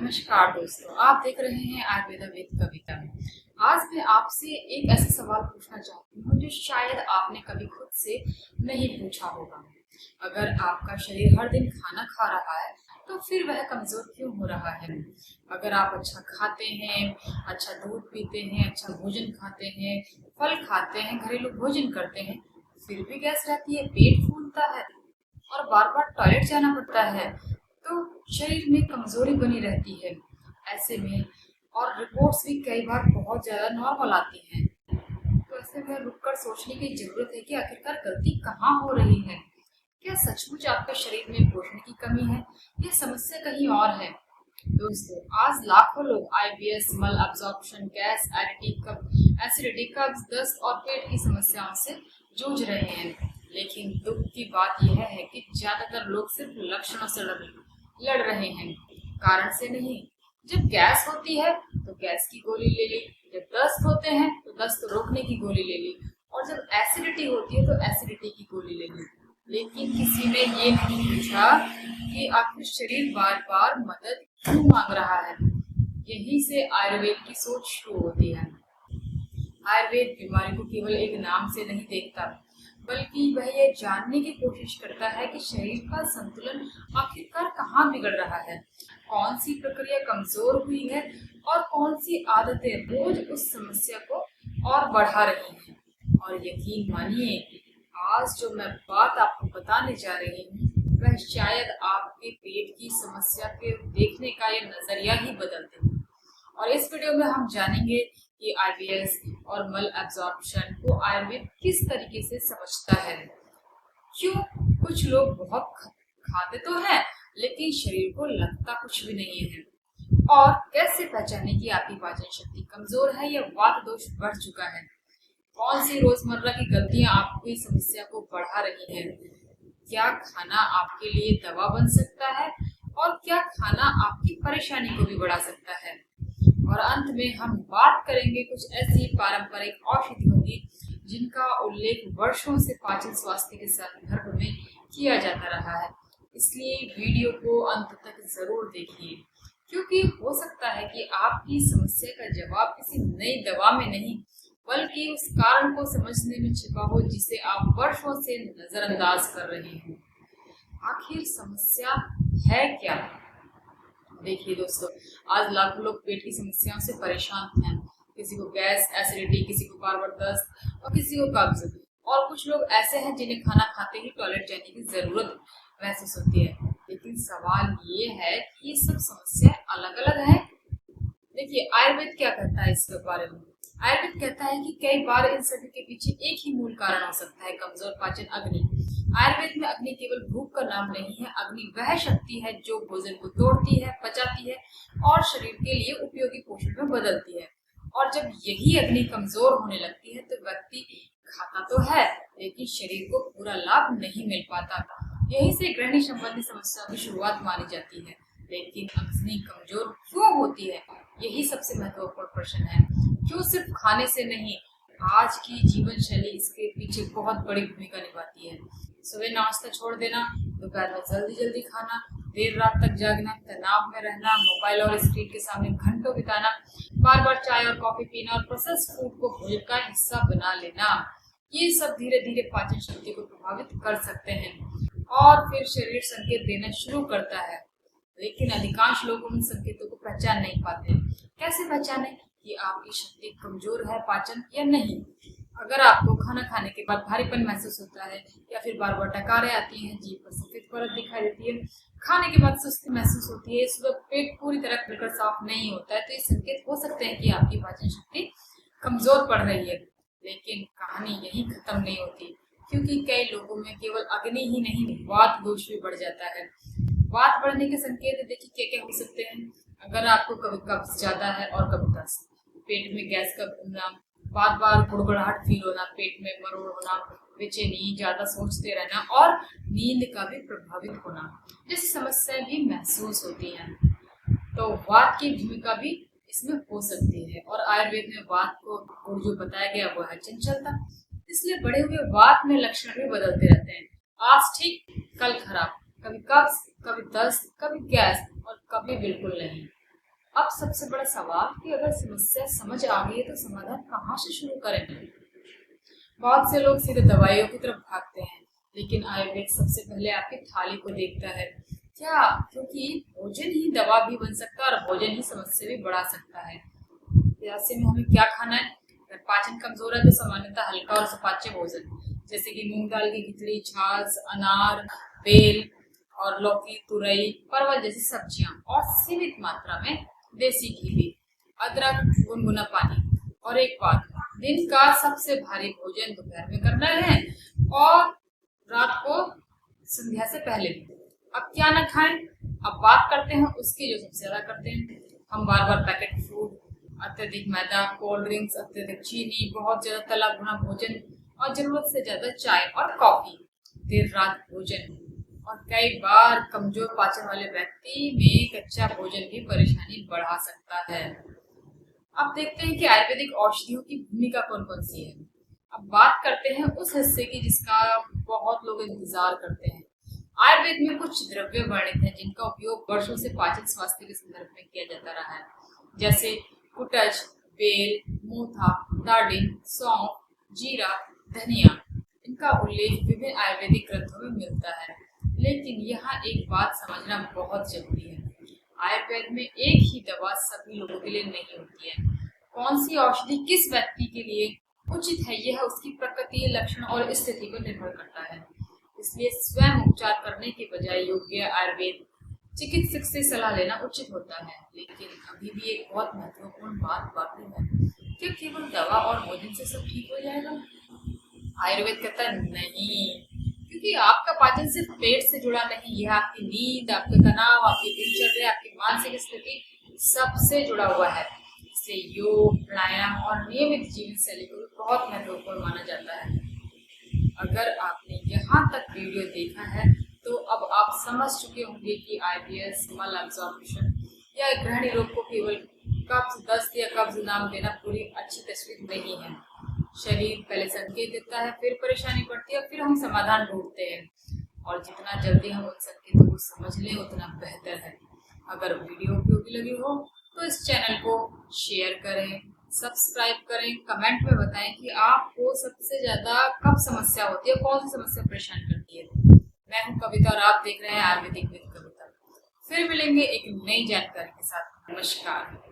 नमस्कार दोस्तों, आप देख रहे हैं आयुर्वेदा विद कविता। आज मैं आपसे एक ऐसा सवाल पूछना चाहती हूँ जो शायद आपने कभी खुद से नहीं पूछा होगा। अगर आपका शरीर हर दिन खाना खा रहा है तो फिर वह कमजोर क्यों हो रहा है? अगर आप अच्छा खाते हैं, अच्छा दूध पीते हैं, अच्छा भोजन खाते हैं, फल खाते हैं, घरेलू भोजन करते हैं, फिर भी गैस रहती है, पेट फूलता है और बार बार टॉयलेट जाना पड़ता है, तो शरीर में कमजोरी बनी रहती है। ऐसे में और रिपोर्ट्स भी कई बार बहुत ज्यादा नॉर्मल आती हैं। तो ऐसे में रुककर सोचने की जरूरत है कि आखिरकार गलती कहाँ हो रही है। क्या सचमुच आपके शरीर में पोषण की कमी है या समस्या कहीं और है? दोस्तों, आज लाखों लोग आईबीएस, मल अब्जॉर्प्शन, गैस, एसिडिटी, कब्ज, दस्त और पेट की समस्याओं से जूझ रहे हैं। लेकिन दुख की बात यह है कि ज्यादातर लोग सिर्फ लक्षणों से लड़ रहे हैं, कारण से नहीं। जब गैस होती है तो गैस की गोली ले ली, जब दस्त होते हैं तो दस्त रोकने की गोली ले ली, और जब एसिडिटी होती है तो एसिडिटी की गोली ले ली। लेकिन किसी ने ये नहीं पूछा कि आखिर शरीर बार बार मदद क्यों मांग रहा है। यहीं से आयुर्वेद की सोच शुरू होती है। आयुर्वेद बीमारी को केवल एक नाम से नहीं देखता, बल्कि वह यह जानने की कोशिश करता है कि शरीर का संतुलन आखिरकार कहाँ बिगड़ रहा है, कौन सी प्रक्रिया कमजोर हुई है और कौन सी आदतें रोज उस समस्या को और बढ़ा रही हैं। और यकीन मानिए, आज जो मैं बात आपको बताने जा रही हूँ वह शायद आपके पेट की समस्या के देखने का ये नजरिया ही बदल दे। और इस वीडियो में हम जानेंगे कि आईबीएस और मल एब्जॉर्प्शन को आयुर्वेद किस तरीके से समझता है। क्यों कुछ लोग बहुत खाते तो हैं लेकिन शरीर को लगता कुछ भी नहीं है, और कैसे पहचाने कि आपकी पाचन शक्ति कमजोर है या वात दोष बढ़ चुका है। कौन सी रोजमर्रा की गलतियां आपकी समस्या को बढ़ा रही हैं। क्या खाना आपके लिए दवा बन सकता है और क्या खाना आपकी परेशानी को भी बढ़ा सकता है। और अंत में हम बात करेंगे कुछ ऐसी पारंपरिक औषधियों की जिनका उल्लेख वर्षों से पाचन स्वास्थ्य के संदर्भ में किया जाता रहा है। इसलिए वीडियो को अंत तक जरूर देखिए, क्योंकि हो सकता है कि आपकी समस्या का जवाब किसी नई दवा में नहीं, बल्कि उस कारण को समझने में छिपा हो जिसे आप वर्षों से नजरअंदाज कर रहे हैं। आखिर समस्या है क्या? देखिए दोस्तों, आज लाखों लोग पेट की समस्याओं से परेशान हैं। किसी को गैस, एसिडिटी, किसी को बार बार दस्त और किसी को कब्ज। और कुछ लोग ऐसे हैं जिन्हें खाना खाते ही टॉयलेट जाने की जरूरत महसूस होती है। लेकिन सवाल ये है कि ये सब समस्याएं अलग अलग हैं। देखिए, आयुर्वेद क्या कहता है इसके बारे में। आयुर्वेद कहता है कि कई बार इन सभी के पीछे एक ही मूल कारण हो सकता है, कमजोर पाचन अग्नि। आयुर्वेद में अग्नि केवल भूख का नाम नहीं है। अग्नि वह शक्ति है जो भोजन को तोड़ती है, पचाती है और शरीर के लिए उपयोगी पोषण में बदलती है। और जब यही अग्नि कमजोर होने लगती है तो व्यक्ति खाता तो है लेकिन शरीर को पूरा लाभ नहीं मिल पाता। यही से गृहिणी संबंधी समस्याओं की शुरुआत मानी जाती है। लेकिन अग्नि कमजोर क्यों होती है, यही सबसे महत्वपूर्ण प्रश्न है। क्यों सिर्फ खाने से नहीं, आज की जीवन शैली इसके पीछे बहुत बड़ी भूमिका निभाती है। सुबह नाश्ता छोड़ देना, दोपहर में जल्दी जल्दी खाना, देर रात तक जागना, तनाव में रहना, मोबाइल और स्क्रीन के सामने घंटों बिताना, बार बार चाय और कॉफी पीना और प्रोसेस्ड फूड को भोजन का हिस्सा बना लेना, ये सब धीरे धीरे पाचन शक्ति को प्रभावित कर सकते हैं और फिर शरीर संकेत देना शुरू करता है। लेकिन अधिकांश लोग उन संकेतों को पहचान नहीं पाते। कैसे पहचाने कि आपकी शक्ति कमजोर है, पाचन या नहीं? अगर आपको खाना खाने के बाद भारीपन महसूस होता है या फिर बार बार डकारें आती हैं, जीभ पर सफेद परत दिखाई देती है, खाने के बाद सुस्ती महसूस होती है, इस वक्त पेट पूरी तरह खुलकर साफ नहीं होता है, तो ये संकेत हो सकते हैं कि आपकी पाचन शक्ति कमजोर पड़ रही है। लेकिन कहानी यही खत्म नहीं होती, क्योंकि कई लोगों में केवल अग्नि ही नहीं, वात दोष भी बढ़ जाता है। वात बढ़ने के संकेत देखिए क्या क्या हो सकते हैं। अगर आपको कभी कब्ज ज्यादा है और कभी दस्त, पेट में गैस का बनना, बार बार गुड़गुड़ाहट फील होना, पेट में मरोड़ होना, बेचैनी, ज्यादा सोचते रहना और नींद का भी प्रभावित होना, जैसी समस्याएं भी महसूस होती हैं, तो वात की भूमिका भी इसमें हो सकती है। और आयुर्वेद में वात को जो बताया गया वो है चंचलता, इसलिए बढ़े हुए वात में लक्षण भी बदलते रहते हैं। आज ठीक कल खराब, कभी कब्ज, कभी दस्त, कभी गैस और कभी बिल्कुल नहीं। अब सबसे बड़ा सवाल कि अगर समस्या समझ आ गई है तो समाधान कहाँ से शुरू करें। बहुत से लोग सीधे दवाइयों की तरफ भागते हैं, लेकिन आयुर्वेद सबसे पहले आपकी थाली को देखता है। क्या? क्योंकि भोजन ही दवा भी बन सकता है और भोजन ही समस्या भी बढ़ा सकता है। ऐसे में हमें क्या खाना है? अगर पाचन कमजोर है तो सामान्यतः हल्का और सुपाच्य भोजन, जैसे कि मूंग दाल की खिचड़ी, छाछ, अनार, बेल और लौकी, तुरई, परवल जैसी सब्जियां, और सीमित मात्रा में देसी घी भी, अदरक, गुनगुना पानी। और एक बात, दिन का सबसे भारी भोजन दोपहर में करना है और रात को संध्या से पहले भी। अब क्या ना खाएं? अब बात करते हैं उसकी जो सबसे ज्यादा करते हैं। हम बार बार पैकेट फूड, अत्यधिक मैदा, कोल्ड ड्रिंक्स, अत्यधिक चीनी, बहुत ज्यादा तला भुना भोजन और जरूरत से ज्यादा चाय और कॉफी, देर रात भोजन, और कई बार कमजोर पाचन वाले व्यक्ति में कच्चा भोजन भी परेशानी बढ़ा सकता है। अब देखते हैं कि आयुर्वेदिक औषधियों की भूमिका कौन कौन सी है। अब बात करते हैं उस हिस्से की जिसका बहुत लोग इंतजार करते हैं। आयुर्वेद में कुछ द्रव्य वर्णित हैं जिनका उपयोग वर्षों से पाचन स्वास्थ्य के संदर्भ में किया जाता रहा है, जैसे कुटज, बेल, मोथा, दार्डिन, सौंफ, जीरा, धनिया। इनका उल्लेख विभिन्न आयुर्वेदिक ग्रंथों में मिलता है। लेकिन यहाँ एक बात समझना बहुत जरूरी है, आयुर्वेद में एक ही दवा सभी लोगों के लिए नहीं होती है। कौन सी औषधि किस व्यक्ति के लिए उचित है यह उसकी प्रकृति, लक्षण और स्थिति पर निर्भर करता है। इसलिए स्वयं उपचार करने के बजाय योग्य आयुर्वेद चिकित्सक से सलाह लेना उचित होता है। लेकिन अभी भी एक बहुत महत्वपूर्ण बात बाकी है, क्या केवल दवा और भोजन से सब ठीक हो जाएगा? आयुर्वेद कहता है नहीं, क्योंकि आपका पाचन सिर्फ पेट से जुड़ा नहीं, यह आपकी नींद, आपके तनाव, आपकी दिनचर्या, आपकी मानसिक स्थिति सबसे जुड़ा हुआ है। इसलिए योग, प्राणायाम और नियमित जीवन शैली को भी बहुत महत्वपूर्ण माना जाता है। अगर आपने यहाँ तक वीडियो देखा है तो अब आप समझ चुके होंगे कि आईबीएस, मल अब्जॉर्प्शन या गृहिणी रोग को केवल कब्ज, दस्त या कब्ज नाम देना पूरी अच्छी तस्वीर नहीं है। शरीर पहले संकेत देता है, फिर परेशानी बढ़ती है, फिर हम समाधान ढूंढते हैं, और जितना जल्दी हम उन संकेतों को समझ लें उतना बेहतर है। अगर वीडियो उपयोगी लगी हो तो इस चैनल को शेयर करें, सब्सक्राइब करें, कमेंट में बताएं कि आपको सबसे ज्यादा कब समस्या होती है, कौन सी समस्या परेशान करती है। मैं हूं कविता और आप देख रहे हैं आयुर्वेदिक विद कविता। फिर मिलेंगे एक नई जानकारी के साथ। नमस्कार।